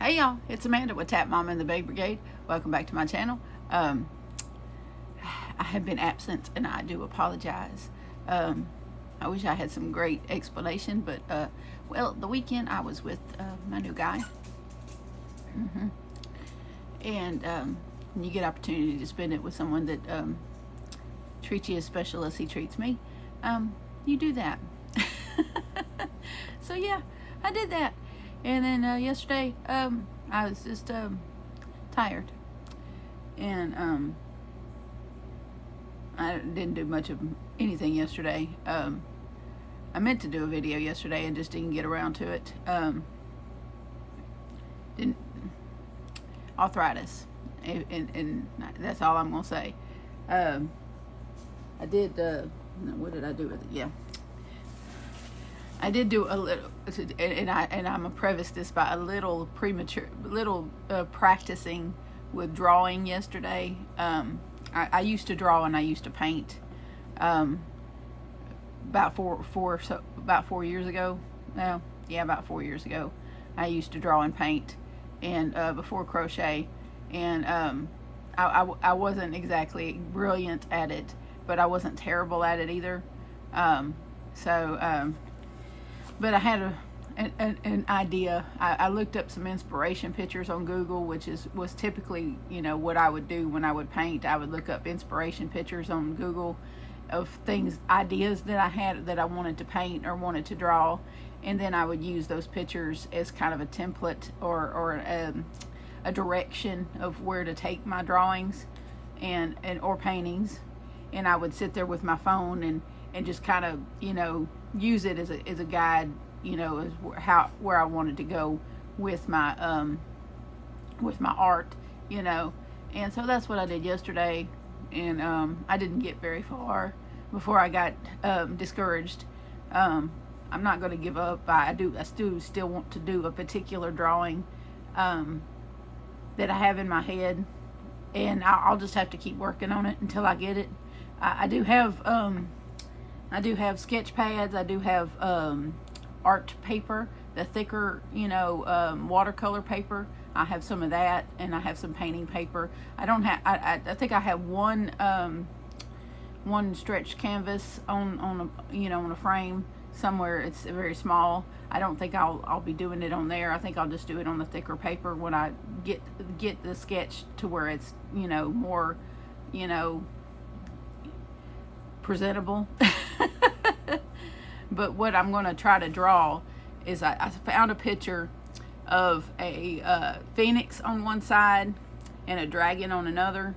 Hey y'all, it's Amanda with Tap Mama and the Baby Brigade. Welcome back to my channel. I have been absent and I do apologize. I wish I had some great explanation, but well, the weekend I was with my new guy. And you get opportunity to spend it with someone that treats you as special as he treats me. You do that. So yeah, I did that. And then yesterday, I was just tired, and I didn't do much of anything yesterday. I meant to do a video yesterday and just didn't get around to it. Didn't arthritis, and that's all I'm gonna say. I did. What did I do with it? Yeah. I did do a little, and I'm gonna preface this by a little practicing with drawing yesterday. I used to draw and I used to paint. About 4 years ago. No, yeah, about 4 years ago, I used to draw and paint, and before crochet, and I wasn't exactly brilliant at it, but I wasn't terrible at it either. But I had an idea. I looked up some inspiration pictures on Google, which was typically, what I would do when I would paint. I would look up inspiration pictures on Google of things, ideas that I had that I wanted to paint or wanted to draw, and then I would use those pictures as kind of a template or a direction of where to take my drawings and or paintings. And I would sit there with my phone and just kind of, use it as a guide, as where I wanted to go with my art, and so that's what I did yesterday, and I didn't get very far before I got discouraged. I'm not going to give up. I still want to do a particular drawing that I have in my head, and I'll just have to keep working on it until I get it. I do have sketch pads. I do have art paper, the thicker, watercolor paper. I have some of that, and I have some painting paper. I don't have. I think I have one stretched canvas on a frame somewhere. It's very small. I don't think I'll be doing it on there. I think I'll just do it on the thicker paper when I get the sketch to where it's more presentable. But what I'm going to try to draw is I found a picture of a phoenix on one side and a dragon on another,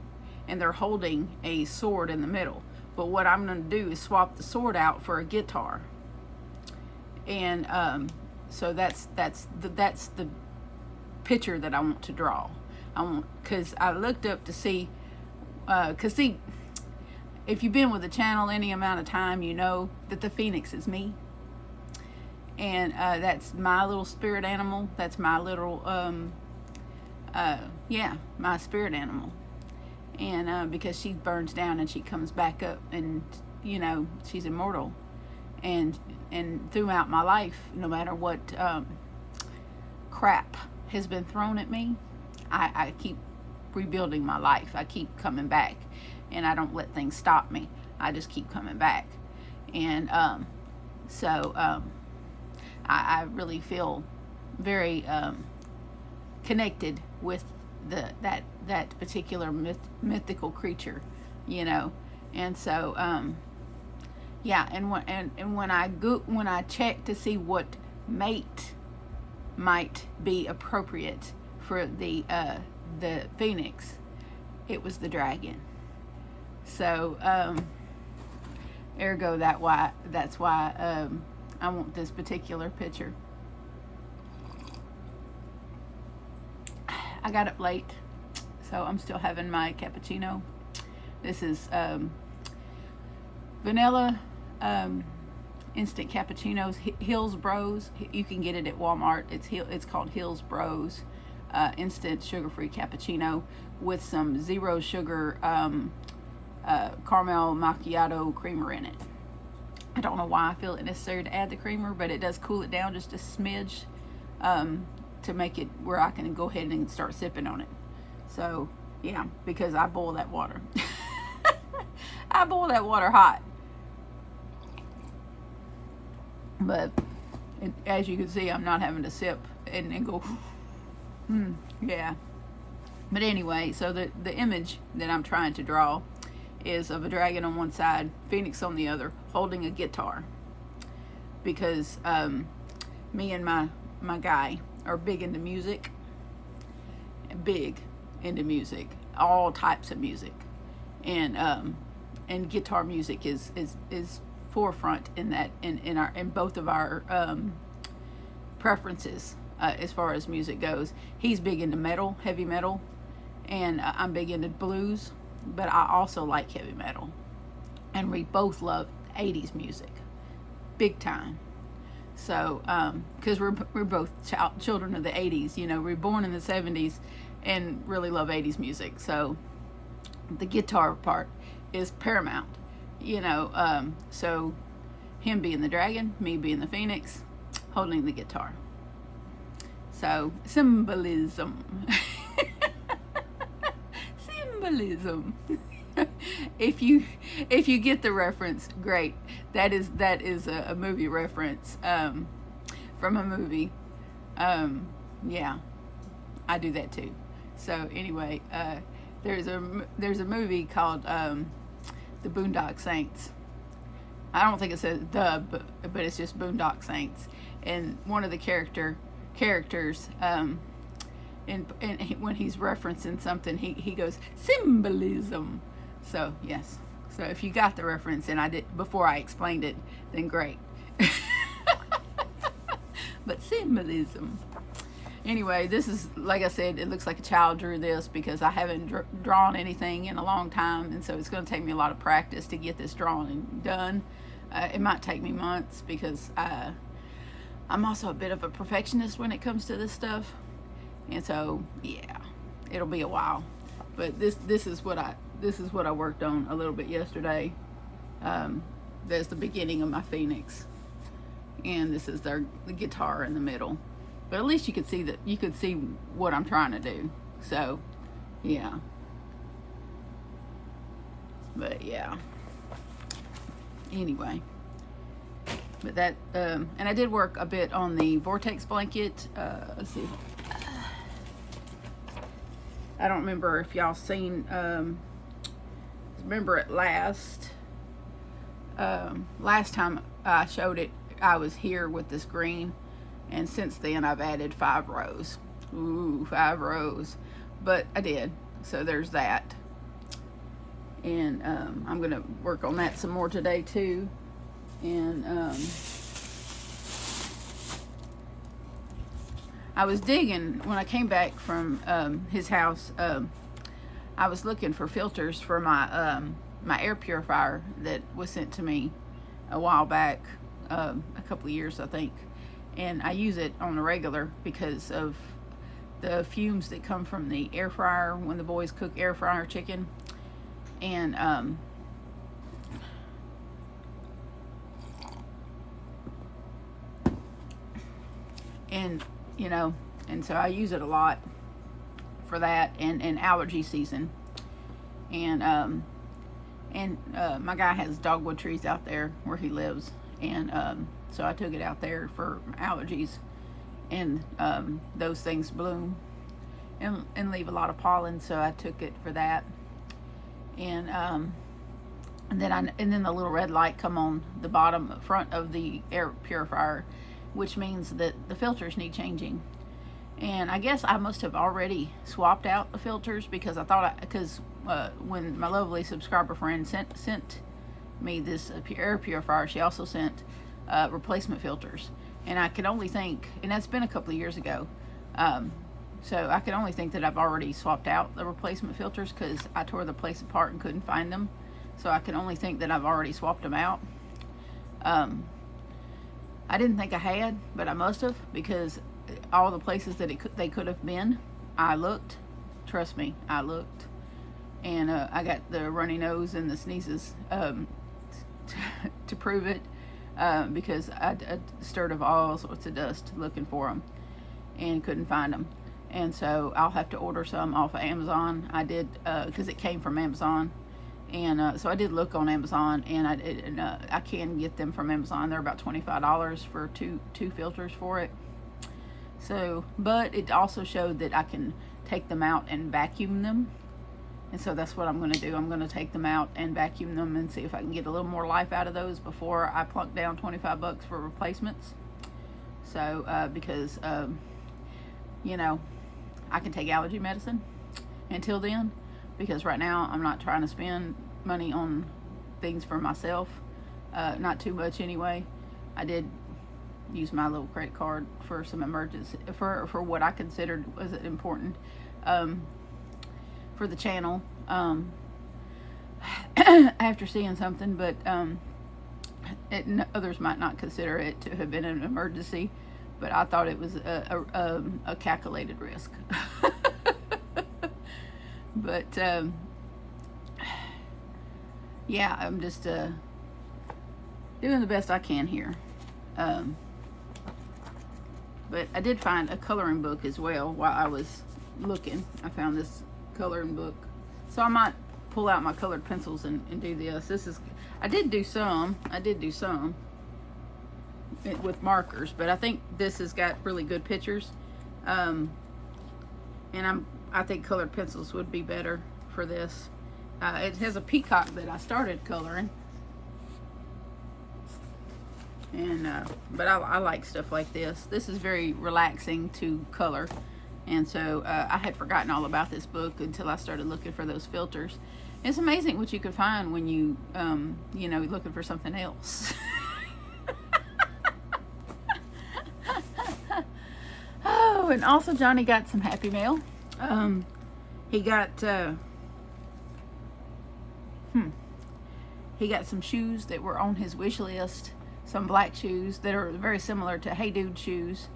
and they're holding a sword in the middle. But what I'm going to do is swap the sword out for a guitar, and so that's the picture that I want to draw. Because I looked up to see, if you've been with the channel any amount of time, you know that the phoenix is me. And that's my little spirit animal. That's my little, my spirit animal. And because she burns down and she comes back up, and, she's immortal. And throughout my life, no matter what crap has been thrown at me, I keep rebuilding my life. I keep coming back. And I don't let things stop me. I just keep coming back. And I really feel very connected with that particular mythical creature, And so and when I check to see what mate might be appropriate for the phoenix, it was the dragon. So, ergo that's why I want this particular picture. I got up late, so I'm still having my cappuccino. This is vanilla instant cappuccinos, Hills Bros. You can get it at Walmart. It's called Hills Bros instant sugar-free cappuccino with some zero sugar caramel macchiato creamer in it. I don't know why I feel it necessary to add the creamer, but it does cool it down just a smidge. to make it where I can go ahead and start sipping on it. So yeah, because I boil that water. I boil that water hot. But as you can see, I'm not having to sip and go, yeah. But anyway, so the image that I'm trying to draw is of a dragon on one side, phoenix on the other, holding a guitar. Because me and my guy are big into music. All types of music. And guitar music is forefront in that in both of our preferences as far as music goes. He's big into metal, heavy metal, and I'm big into blues, but I also like heavy metal. And we both love 80s music, big time. So because we're both children of the 80s, you know, we're born in the 70s and really love 80s music. So the guitar part is paramount, you know. So him being the dragon, me being the phoenix, holding the guitar. So symbolism. Symbolism. If you get the reference, great. That is a movie reference from a movie. Yeah, I do that too. So anyway, there's a movie called The Boondock Saints. I don't think it says the, but it's just Boondock Saints. And one of the characters, and when he's referencing something, he goes symbolism. So yes. So if you got the reference and I did before I explained it, then great. But symbolism. Anyway, this is, like I said, it looks like a child drew this because I haven't drawn anything in a long time, and so it's going to take me a lot of practice to get this drawn and done. It might take me months because I'm also a bit of a perfectionist when it comes to this stuff, and so yeah, it'll be a while. But this is what I worked on a little bit yesterday. There's the beginning of my phoenix, and this is the guitar in the middle. But at least you could see what I'm trying to do. So, yeah. But yeah. Anyway. But that, and I did work a bit on the vortex blanket. Let's see. I don't remember if y'all seen, remember it last time I showed it, I was here with this green. And since then, I've added 5 rows. Ooh, 5 rows. But I did. So there's that. And I'm going to work on that some more today, too. And I was digging, when I came back from his house, I was looking for filters for my my air purifier that was sent to me a while back, a couple of years, I think. And I use it on a regular because of the fumes that come from the air fryer when the boys cook air fryer chicken. And you know, and so I use it a lot for that and allergy season. And my guy has dogwood trees out there where he lives, and so I took it out there for allergies, and those things bloom and leave a lot of pollen, so I took it for that. And then the little red light come on the bottom front of the air purifier, which means that the filters need changing. And I guess I must have already swapped out the filters because I thought when my lovely subscriber friend sent me this air purifier, she also sent replacement filters, and I could only think, and that's been a couple of years ago, so I could only think that I've already swapped out the replacement filters because I tore the place apart and couldn't find them, so I could only think that I've already swapped them out. I didn't think I had, but I must have, because all the places that they could have been, I looked. Trust me, I looked, and I got the runny nose and the sneezes to prove it. Because I stirred up all sorts of dust looking for them. and couldn't find them. And so I'll have to order some off of Amazon. I did, because it came from Amazon. And so I did look on Amazon, and I can get them from Amazon. They're about $25 for two filters for it. So, but it also showed that I can take them out and vacuum them. And so that's what I'm going to do. I'm going to take them out and vacuum them and see if I can get a little more life out of those before I plunk down $25 for replacements. So, because, you know, I can take allergy medicine until then, because right now I'm not trying to spend money on things for myself. Not too much anyway. I did use my little credit card for some emergency, for what I considered was important, for the channel, after seeing something, but others might not consider it to have been an emergency, but I thought it was a calculated risk. But yeah, I'm just doing the best I can here. But I did find a coloring book as well while I was looking. I found this coloring book, so I might pull out my colored pencils and do this. I did do some with markers, but I think this has got really good pictures, and I think colored pencils would be better for this. It has a peacock that I started coloring, and but I like stuff like this. This is very relaxing to color, and so I had forgotten all about this book until I started looking for those filters. It's amazing what you could find when you you know, looking for something else. Oh, and also Johnny got some happy mail. He got some shoes that were on his wish list, some black shoes that are very similar to Hey Dude shoes,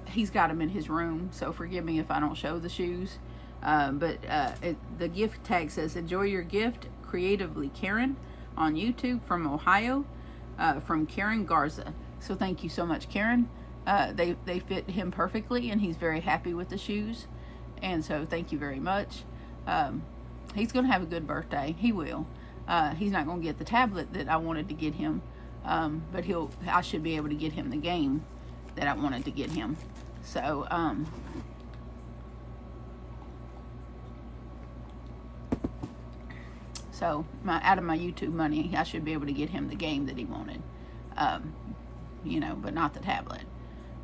he's got them in his room, so forgive me if I don't show the shoes, but the gift tag says, "Enjoy your gift, creatively Karen," on YouTube from Ohio, from Karen Garza. So thank you so much, Karen. They fit him perfectly, and he's very happy with the shoes, and so thank you very much. He's gonna have a good birthday. He will. He's not gonna get the tablet that I wanted to get him, but I should be able to get him the game that I wanted to get him. So out of my YouTube money, I should be able to get him the game that he wanted, you know, but not the tablet.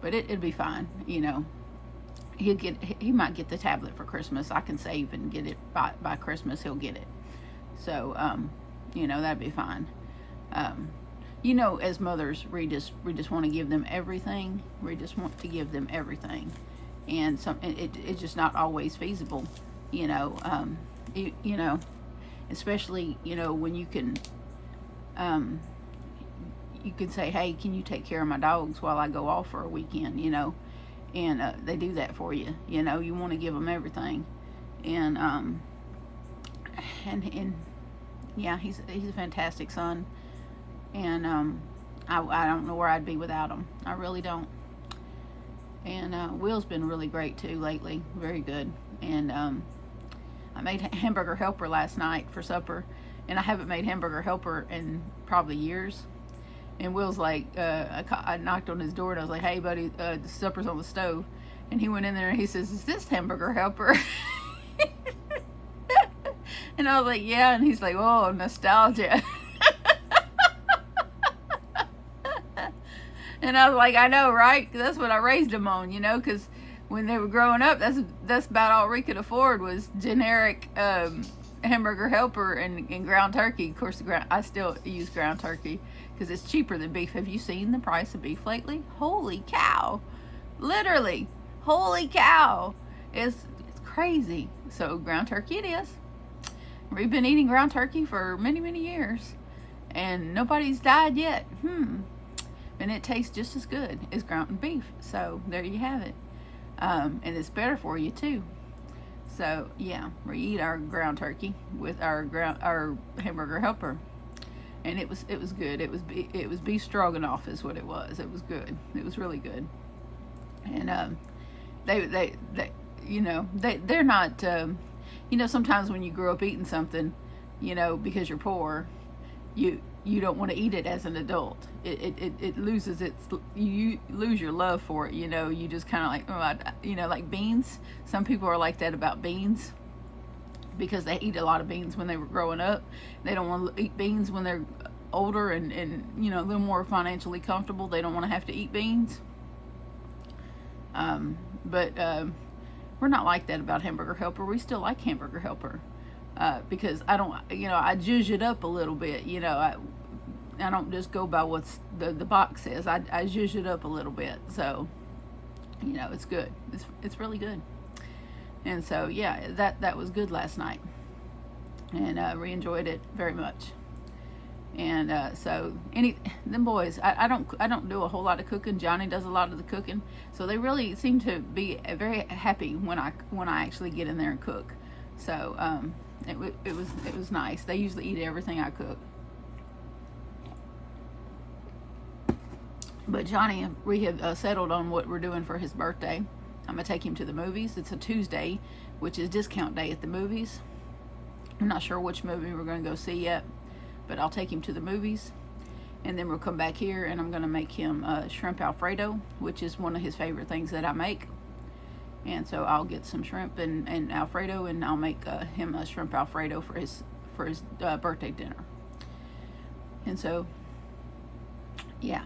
But it'd be fine, you know. He might get the tablet for Christmas. I can save and get it by Christmas. He'll get it. So you know, that'd be fine. You know, as mothers, we just want to give them everything. We just want to give them everything, and it's just not always feasible. You know, you know, especially, you know, when you can say, "Hey, can you take care of my dogs while I go off for a weekend?" You know, and they do that for you. You know, you want to give them everything, and yeah, he's a fantastic son, and I don't know where I'd be without him. I really don't. And Will's been really great too lately, very good. And I made hamburger helper last night for supper, and I haven't made hamburger helper in probably years. And Will's like, I knocked on his door and I was like, "Hey buddy, the supper's on the stove." And he went in there and he says, "Is this hamburger helper?" And I was like, "Yeah." And he's like, "Oh, nostalgia." And I was like, "I know, right? That's what I raised them on, you know, because when they were growing up, that's about all we could afford was generic hamburger helper and ground turkey." Of course, I still use ground turkey because it's cheaper than beef. Have you seen the price of beef lately? Holy cow! Literally, holy cow! It's crazy. So ground turkey it is. We've been eating ground turkey for many, many years, and nobody's died yet. And it tastes just as good as ground beef. So there you have it. And it's better for you too. So yeah, we eat our ground turkey with our hamburger helper, and it was good. It was beef stroganoff is what it was. It was good. It was really good. And they they're not, sometimes when you grow up eating something, because you're poor, you don't want to eat it as an adult. It loses its, you lose your love for it. You just kind of like, like beans. Some people are like that about beans because they eat a lot of beans when they were growing up. They don't want to eat beans when they're older and a little more financially comfortable. They don't want to have to eat beans. But we're not like that about Hamburger Helper. We still like Hamburger Helper. Because I don't, I zhuzh it up a little bit. I don't just go by what's the box says. I zhuzh it up a little bit. So, it's good. It's really good. And so, yeah, that was good last night. And we enjoyed it very much. And so them boys, I don't do a whole lot of cooking. Johnny does a lot of the cooking. So they really seem to be very happy when I actually get in there and cook. So it was nice. They usually eat everything I cook. But Johnny, we have settled on what we're doing for his birthday. I'm gonna take him to the movies. It's a Tuesday, which is discount day at the movies. I'm not sure which movie we're gonna go see yet, but I'll take him to the movies, and then we'll come back here and I'm gonna make him shrimp Alfredo, which is one of his favorite things that I make. And so I'll get some shrimp and Alfredo, and I'll make him a shrimp Alfredo for his birthday dinner. And so, yeah.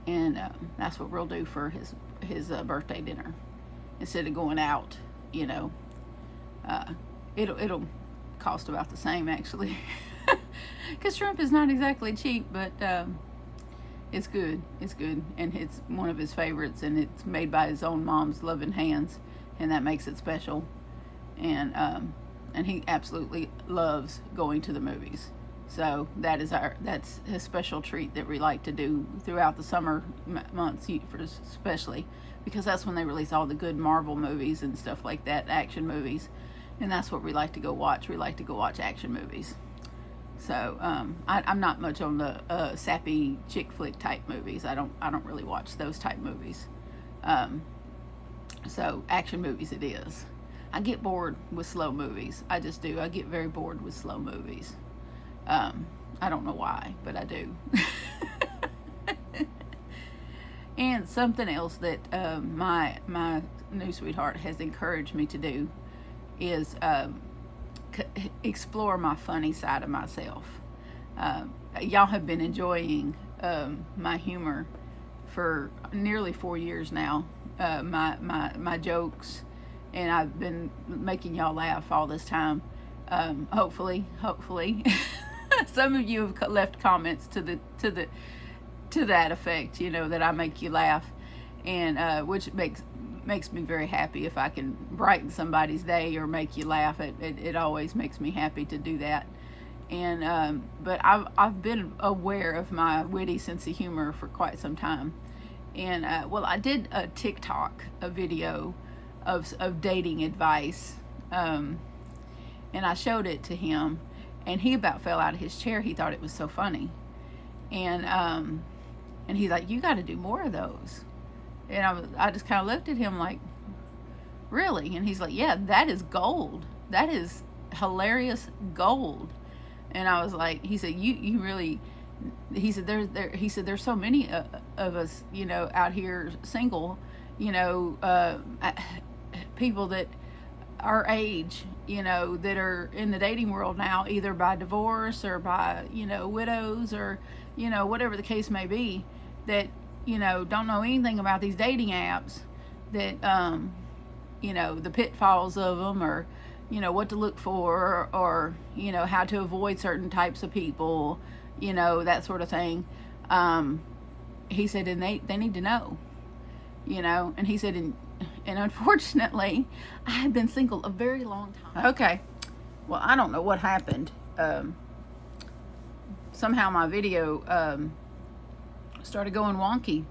And that's what we'll do for his birthday dinner. Instead of going out, it'll cost about the same actually, because shrimp is not exactly cheap, but it's good. It's good, and it's one of his favorites, and it's made by his own mom's loving hands, and that makes it special. And he absolutely loves going to the movies. So that's a special treat that we like to do throughout the summer months, especially because that's when they release all the good Marvel movies and stuff like that, action movies, and that's what we like to go watch. We like to go watch action movies. So I'm not much on the sappy chick flick type movies. I don't really watch those type movies. So action movies it is. I get bored with slow movies. I just do. I get very bored with slow movies. I don't know why, but I do. And something else that my new sweetheart has encouraged me to do is explore my funny side of myself. Y'all have been enjoying my humor for nearly 4 years now. My jokes, and I've been making y'all laugh all this time. Hopefully. Some of you have left comments to that effect, that I make you laugh, and which makes me very happy. If I can brighten somebody's day or make you laugh, it always makes me happy to do that. And but I've been aware of my witty sense of humor for quite some time. And I did a TikTok, a video of dating advice, and I showed it to him, and he about fell out of his chair. He thought it was so funny, and he's like, "You got to do more of those." And I just kind of looked at him like, "Really?" And he's like, "Yeah, that is gold. That is hilarious gold." And I was like, he said, "You really," he said, he said, "There's so many of us, out here single, people that our age, that are in the dating world now, either by divorce or by, widows or, whatever the case may be, that, don't know anything about these dating apps, that, the pitfalls of them, or, what to look for, or, how to avoid certain types of people, that sort of thing." He said, and they need to know, and he said, and unfortunately, I had been single a very long time. Okay. Well, I don't know what happened. Somehow my video started going wonky,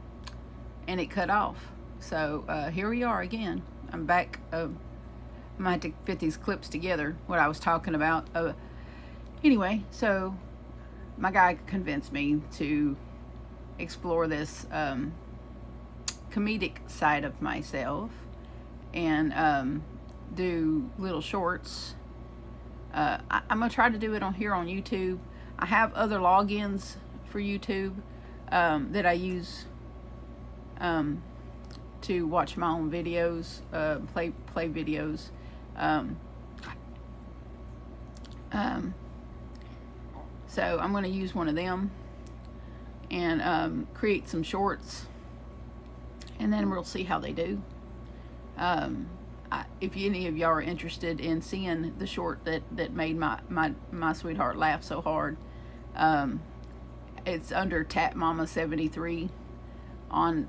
and it cut off. So here we are again. I'm back. I might have to fit these clips together, what I was talking about. Anyway, so my guy convinced me to explore this comedic side of myself and do little shorts. I'm gonna try to do it on YouTube. I have other logins for YouTube that I use to watch my own videos, play videos. So I'm going to use one of them and create some shorts, and then we'll see how they do. If any of y'all are interested in seeing the short that made my sweetheart laugh so hard, it's under Tap Mama 73 on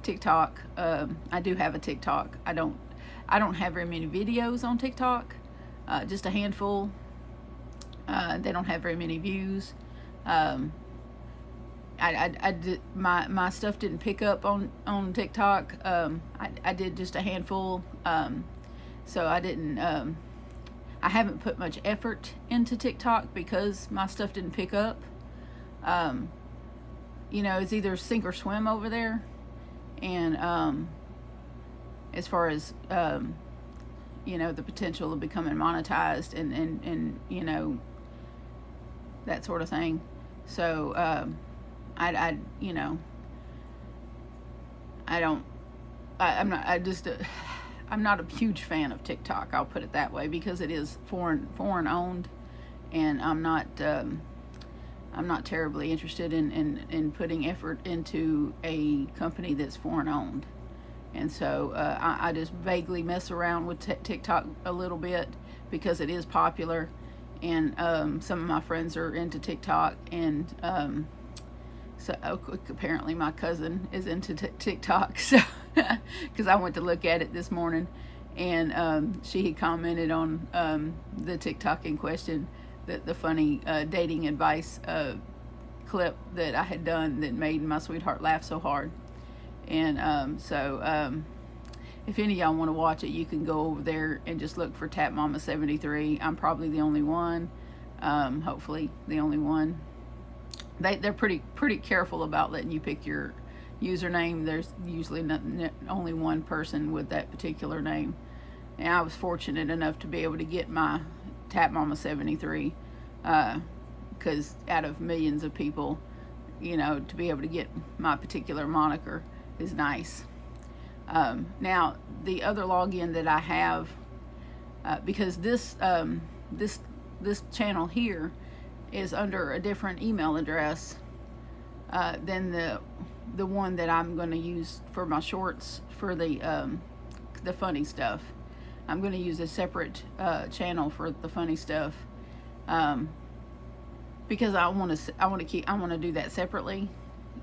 TikTok. I do have a TikTok. I don't have very many videos on TikTok, just a handful. They don't have very many views. My stuff didn't pick up on TikTok. I did just a handful, so I didn't. I haven't put much effort into TikTok because my stuff didn't pick up. It's either sink or swim over there, and as far as the potential of becoming monetized and that sort of thing. So I'm not a huge fan of TikTok. I'll put it that way, because it is foreign owned, and I'm not terribly interested in putting effort into a company that's foreign owned. And so I just vaguely mess around with TikTok a little bit because it is popular, and some of my friends are into TikTok, and so apparently my cousin is into TikTok. So because I went to look at it this morning, and she had commented on the TikTok in question, the funny dating advice clip that I had done that made my sweetheart laugh so hard. And so if any of y'all want to watch it, you can go over there and just look for Tap Mama 73. I'm probably the only one, hopefully the only one. They're pretty careful about letting you pick your username. There's usually only one person with that particular name, and I was fortunate enough to be able to get my Tap Mama 73, because out of millions of people, to be able to get my particular moniker is nice. Now the other login that I have, because this channel here is under a different email address than the one that I'm going to use for my shorts for the funny stuff. I'm going to use a separate channel for the funny stuff, because I want to do that separately,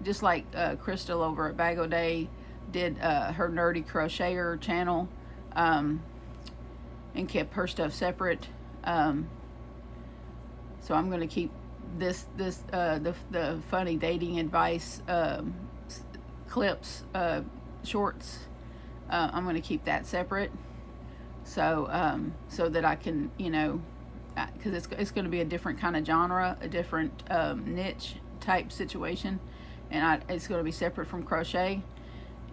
just like Crystal over at Bag O Day did her nerdy crocheter channel, and kept her stuff separate. So I'm going to keep the funny dating advice clips, shorts. I'm going to keep that separate, so that I can, because it's going to be a different kind of genre, a different niche type situation, and it's going to be separate from crochet,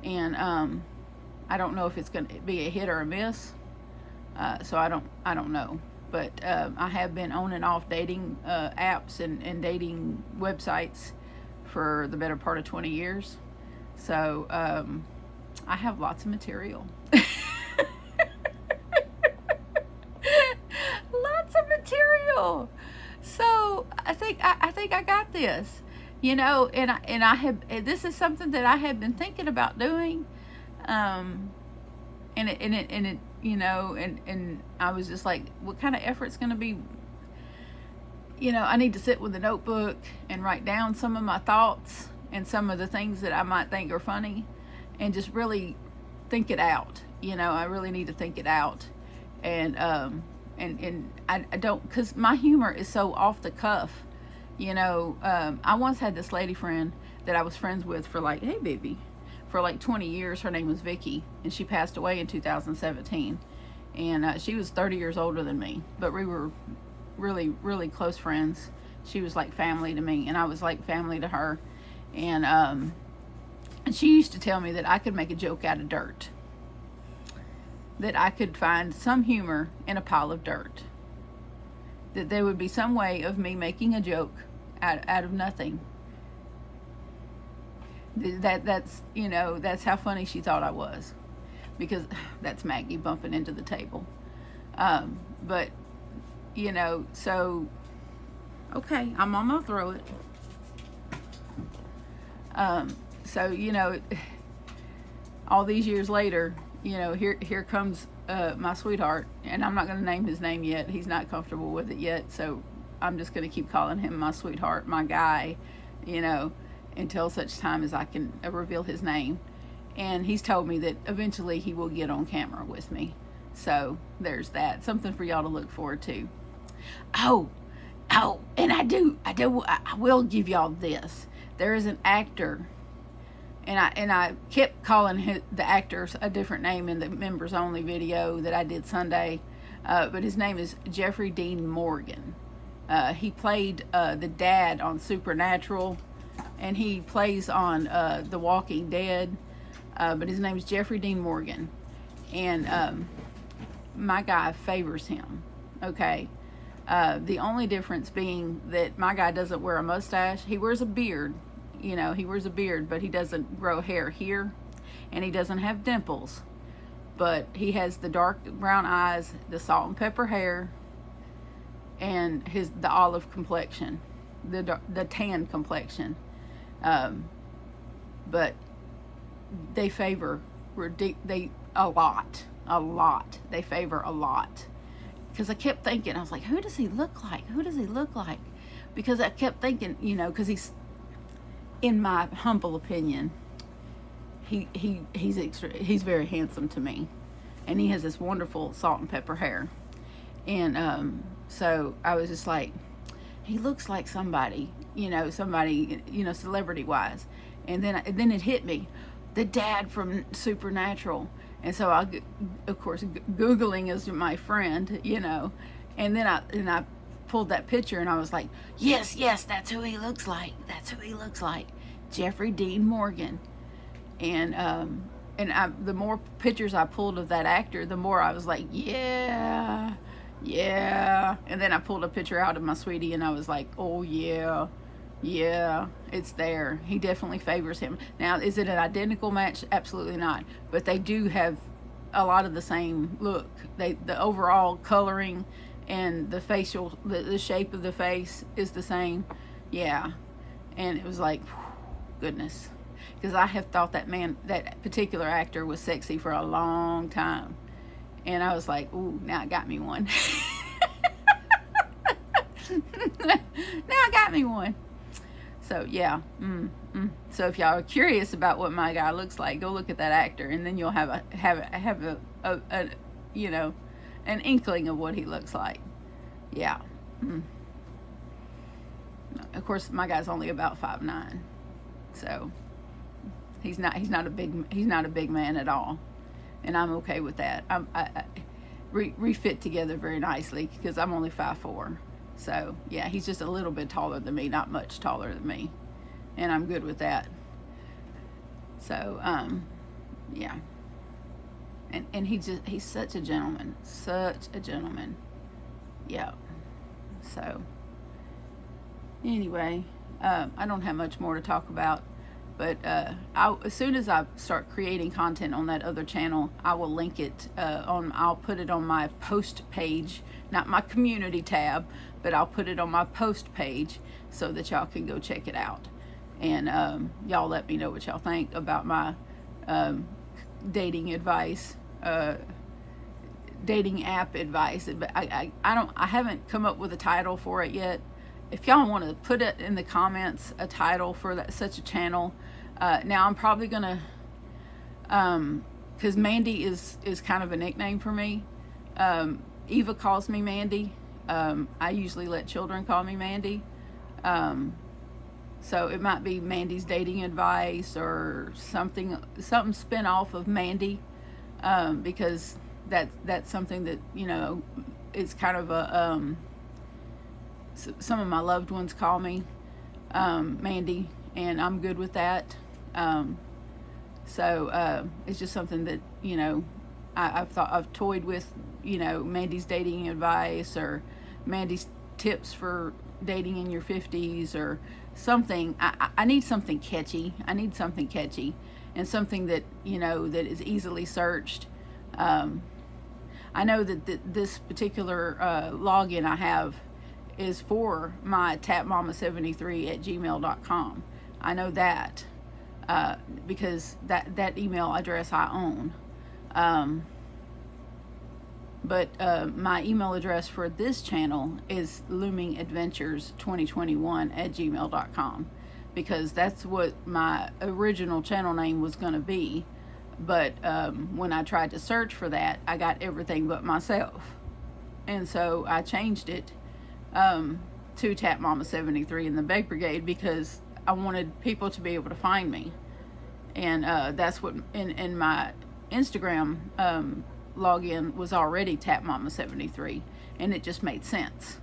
and I don't know if it's going to be a hit or a miss, so I don't know. But I have been on and off dating apps and dating websites for the better part of 20 years. So I have lots of material. Lots of material. So I think I got this. And I have, this is something that I have been thinking about doing. And I was just like, what kind of effort's going to be, I need to sit with a notebook and write down some of my thoughts and some of the things that I might think are funny, and just really think it out. I really need to think it out. And I don't, because my humor is so off the cuff. I once had this lady friend that I was friends with for like, hey baby, for like 20 years. Her name was Vicky, and she passed away in 2017. And she was 30 years older than me, but we were really, really close friends. She was like family to me, and I was like family to her. And And she used to tell me that I could make a joke out of dirt, that I could find some humor in a pile of dirt, that there would be some way of me making a joke out of nothing. That's that's how funny she thought I was, because that's Maggie bumping into the table. But so okay, I'm gonna throw it. So all these years later, here comes my sweetheart, and I'm not going to name his name yet. He's not comfortable with it yet, so I'm just going to keep calling him my sweetheart, my guy, until such time as I can reveal his name. And he's told me that eventually he will get on camera with me. So there's that. Something for y'all to look forward to. Oh, and I will give y'all this. There is an actor, and I kept calling the actors a different name in the members only video that I did Sunday, but his name is Jeffrey Dean Morgan. He played the dad on Supernatural, and he plays on The Walking Dead, but his name is Jeffrey Dean Morgan, and my guy favors him. Okay. The only difference being that my guy doesn't wear a mustache. He wears a beard. He wears a beard, but he doesn't grow hair here, and he doesn't have dimples. But he has the dark brown eyes, the salt and pepper hair, and the olive complexion, the tan complexion. But they favor a lot. They favor a lot. Because I kept thinking, I was like, who does he look like? Who does he look like? Because I kept thinking, because he's, in my humble opinion, he's very handsome to me, and he has this wonderful salt and pepper hair, and so I was just like, he looks like somebody, celebrity wise, and then it hit me, the dad from Supernatural. And so of course, Googling is my friend, and then I pulled that picture, and I was like, yes, that's who he looks like. Jeffrey Dean Morgan. And the more pictures I pulled of that actor, the more I was like, yeah. And then I pulled a picture out of my sweetie, and I was like, oh yeah, it's there. He definitely favors him. Now, is it an identical match? Absolutely not. But they do have a lot of the same look. The overall coloring and the facial, the shape of the face is the same. Yeah. And it was like, goodness. Because I have thought that particular actor was sexy for a long time. And I was like, ooh, now it got me one. Now I got me one. So yeah, So if y'all are curious about what my guy looks like, go look at that actor, and then you'll have a an inkling of what he looks like. Yeah. Of course, my guy's only about 5'9", so he's not a big man at all, and I'm okay with that. We fit together very nicely because I'm only 5'4". So yeah, he's just a little bit taller than me, not much taller than me, and I'm good with that. So yeah, and he's such a gentleman, yeah. So anyway, I don't have much more to talk about, but as soon as I start creating content on that other channel, I will link it I'll put it on my post page, not my community tab, but I'll put it on my post page so that y'all can go check it out. And y'all let me know what y'all think about my dating advice, dating app advice. But I haven't come up with a title for it yet. If y'all want to put it in the comments, a title for such a channel. Now I'm probably gonna, because Mandy is kind of a nickname for me. Eva calls me Mandy. I usually let children call me Mandy. So it might be Mandy's dating advice or something spin off of Mandy, because that's something that is kind of a some of my loved ones call me Mandy, and I'm good with that. So it's just something that, I've toyed with, Mandy's dating advice, or Mandy's tips for dating in your 50s, or something. I need something catchy. I need something catchy, and something that, that is easily searched. I know that this particular login I have is for my tapmama73@gmail.com. I know that because that email address I own. But my email address for this channel is loomingadventures2021@gmail.com, because that's what my original channel name was going to be. But when I tried to search for that, I got everything but myself. And so I changed it to tapmama73 in the Bake Brigade, because I wanted people to be able to find me. And that's what in my Instagram login was already tapmama73, and it just made sense.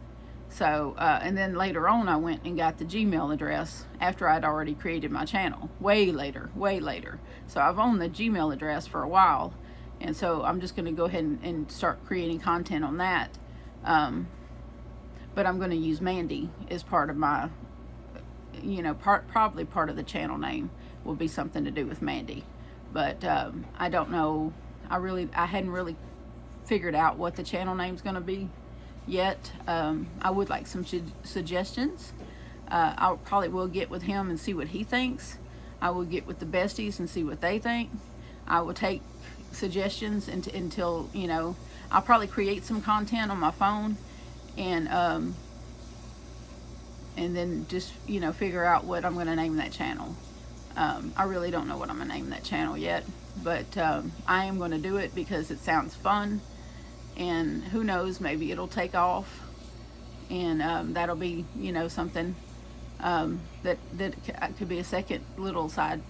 So and then later on I went and got the Gmail address after I'd already created my channel, way later. So I've owned the Gmail address for a while, and so I'm just going to go ahead and start creating content on that. But I'm going to use Mandy as part of my, probably part of the channel name will be something to do with Mandy. But I don't know. I hadn't really figured out what the channel name's going to be yet. I would like some suggestions. I probably will get with him and see what he thinks. I will get with the besties and see what they think. I will take suggestions until, I'll probably create some content on my phone, and then just, figure out what I'm going to name that channel. I really don't know what I'm going to name that channel yet, but I am going to do it because it sounds fun, and who knows, maybe it'll take off, and that'll be, something that could be a second little side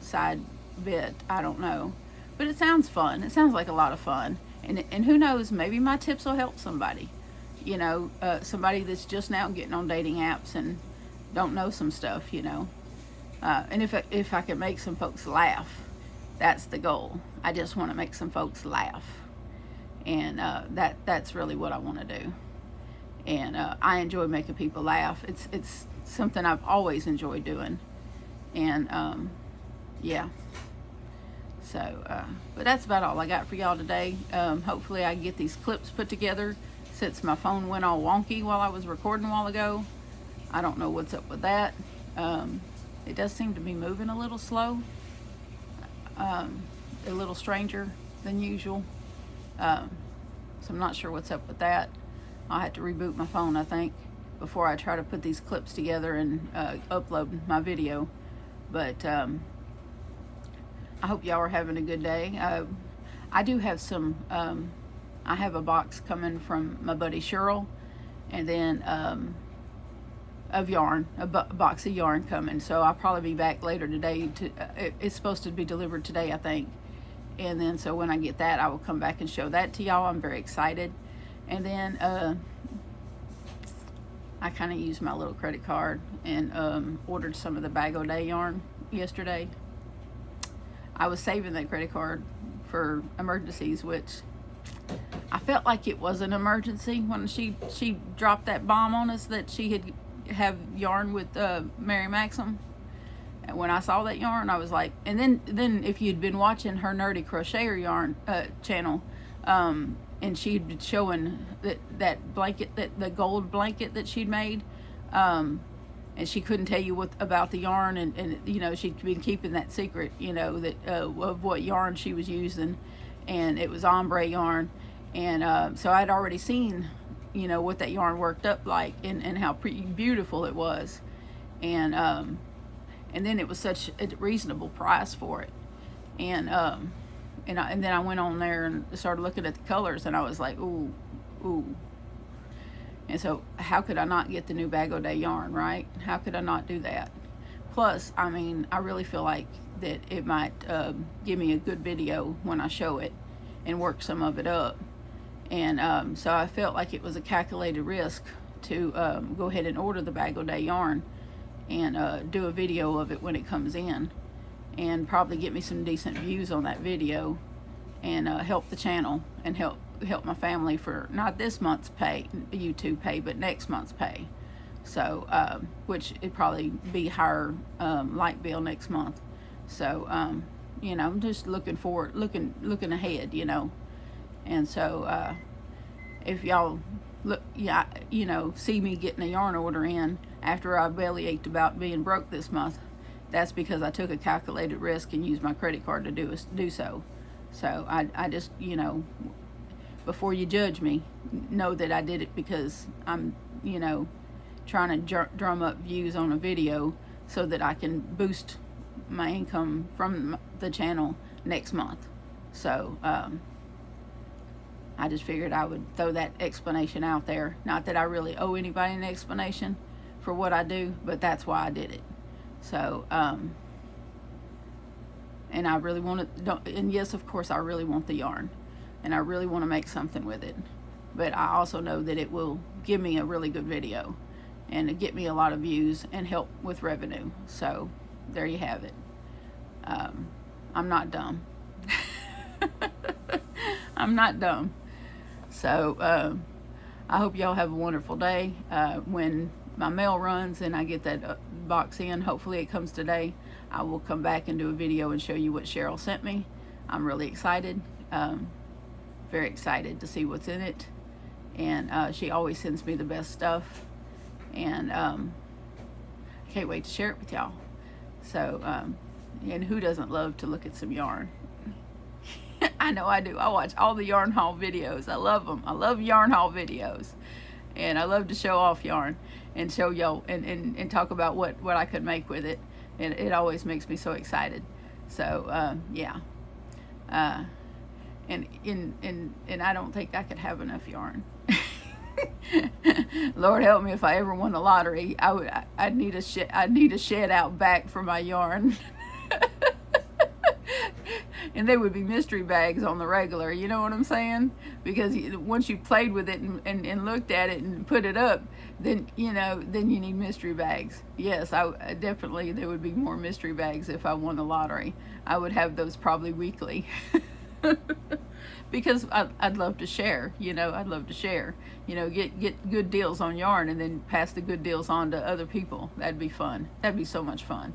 bit. I don't know, but it sounds fun. It sounds like a lot of fun, and who knows, maybe my tips will help somebody. Somebody that's just now getting on dating apps and don't know some stuff. And if I can make some folks laugh, that's the goal. I just want to make some folks laugh, and that's really what I want to do. And I enjoy making people laugh. It's something I've always enjoyed doing, and yeah. So, but that's about all I got for y'all today. Hopefully I can get these clips put together, since my phone went all wonky while I was recording a while ago. I don't know what's up with that. It does seem to be moving a little slow, a little stranger than usual. So I'm not sure what's up with that. I'll have to reboot my phone, I think, before I try to put these clips together and upload my video. But I hope y'all are having a good day. I do have some, I have a box coming from my buddy Cheryl, and then of yarn, a box of yarn coming. So I'll probably be back later today. It's supposed to be delivered today, I think. And then so when I get that, I will come back and show that to y'all. I'm very excited. And then I kind of used my little credit card and ordered some of the Bag O' Day yarn yesterday. I was saving that credit card for emergencies, which I felt like it was an emergency when she dropped that bomb on us that she had have yarn with Mary Maxim. And when I saw that yarn, I was like, and then if you'd been watching her Nerdy Crocheter yarn channel, and she'd been showing that blanket, the gold blanket that she'd made, and she couldn't tell you about the yarn, and she'd been keeping that secret, that of what yarn she was using, and it was ombre yarn. And so I'd already seen what that yarn worked up like, and how beautiful it was, and then it was such a reasonable price for it, and then I went on there and started looking at the colors, and I was like, ooh. And so how could I not get the new Bag O' Day yarn, right? How could I not do that? Plus, I mean, I really feel like that it might give me a good video when I show it and work some of it up. And so I felt like it was a calculated risk to go ahead and order the Bag O' Day yarn and do a video of it when it comes in. and probably get me some decent views on that video, and help the channel, and help my family for not this month's pay, YouTube pay, but next month's pay. So which it'd probably be higher light bill next month. So you know, I'm just looking forward, looking ahead, you know. And so if y'all look, yeah, you know, see me getting a yarn order in after I belly ached about being broke this month, that's because I took a calculated risk and used my credit card to do so. So I just, you know, before you judge me, know that I did it because I'm, you know, trying to drum up views on a video so that I can boost my income from the channel next month. So I just figured I would throw that explanation out there. Not that I really owe anybody an explanation for what I do, but that's why I did it. So and I really want to, and yes, of course, I really want the yarn, and I really want to make something with it. But I also know that it will give me a really good video, and get me a lot of views, and help with revenue. So there you have it. I'm not dumb. I'm not dumb. So I hope y'all have a wonderful day. When my mail runs and I get that box in, hopefully it comes today, I will come back and do a video and show you what Cheryl sent me. I'm really excited, very excited to see what's in it. And she always sends me the best stuff, and I can't wait to share it with y'all. So and who doesn't love to look at some yarn? I know I do. I watch all the yarn haul videos. I love them. I love yarn haul videos, and I love to show off yarn and show y'all and talk about what I could make with it. And it always makes me so excited. So yeah, and I don't think I could have enough yarn. Lord help me, if I ever won the lottery, I'd need a shed out back for my yarn. And they would be mystery bags on the regular, you know what I'm saying? Because once you played with it and looked at it and put it up, then you need mystery bags. Yes, I definitely, there would be more mystery bags if I won the lottery. I would have those probably weekly. Because I'd love to share, I'd love to share, get good deals on yarn and then pass the good deals on to other people. That'd be fun. That'd be so much fun.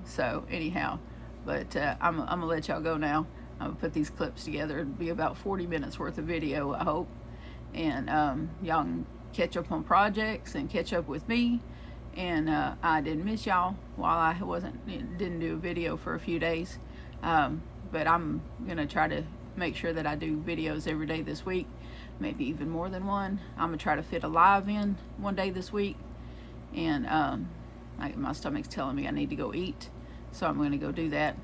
So anyhow, but I'm gonna let y'all go now. I'm gonna put these clips together. It'll be about 40 minutes worth of video, I hope. And y'all can catch up on projects and catch up with me. And I didn't miss y'all while I didn't do a video for a few days. But I'm gonna try to make sure that I do videos every day this week, maybe even more than one. I'm gonna try to fit a live in one day this week. And my stomach's telling me I need to go eat, so I'm gonna go do that.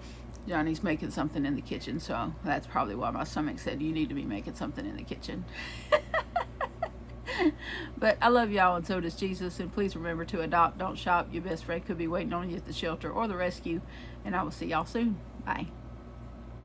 Johnny's making something in the kitchen, so that's probably why my stomach said you need to be making something in the kitchen. But I love y'all, and so does Jesus. And please remember to adopt, don't shop. Your best friend could be waiting on you at the shelter or the rescue. And I will see y'all soon. Bye.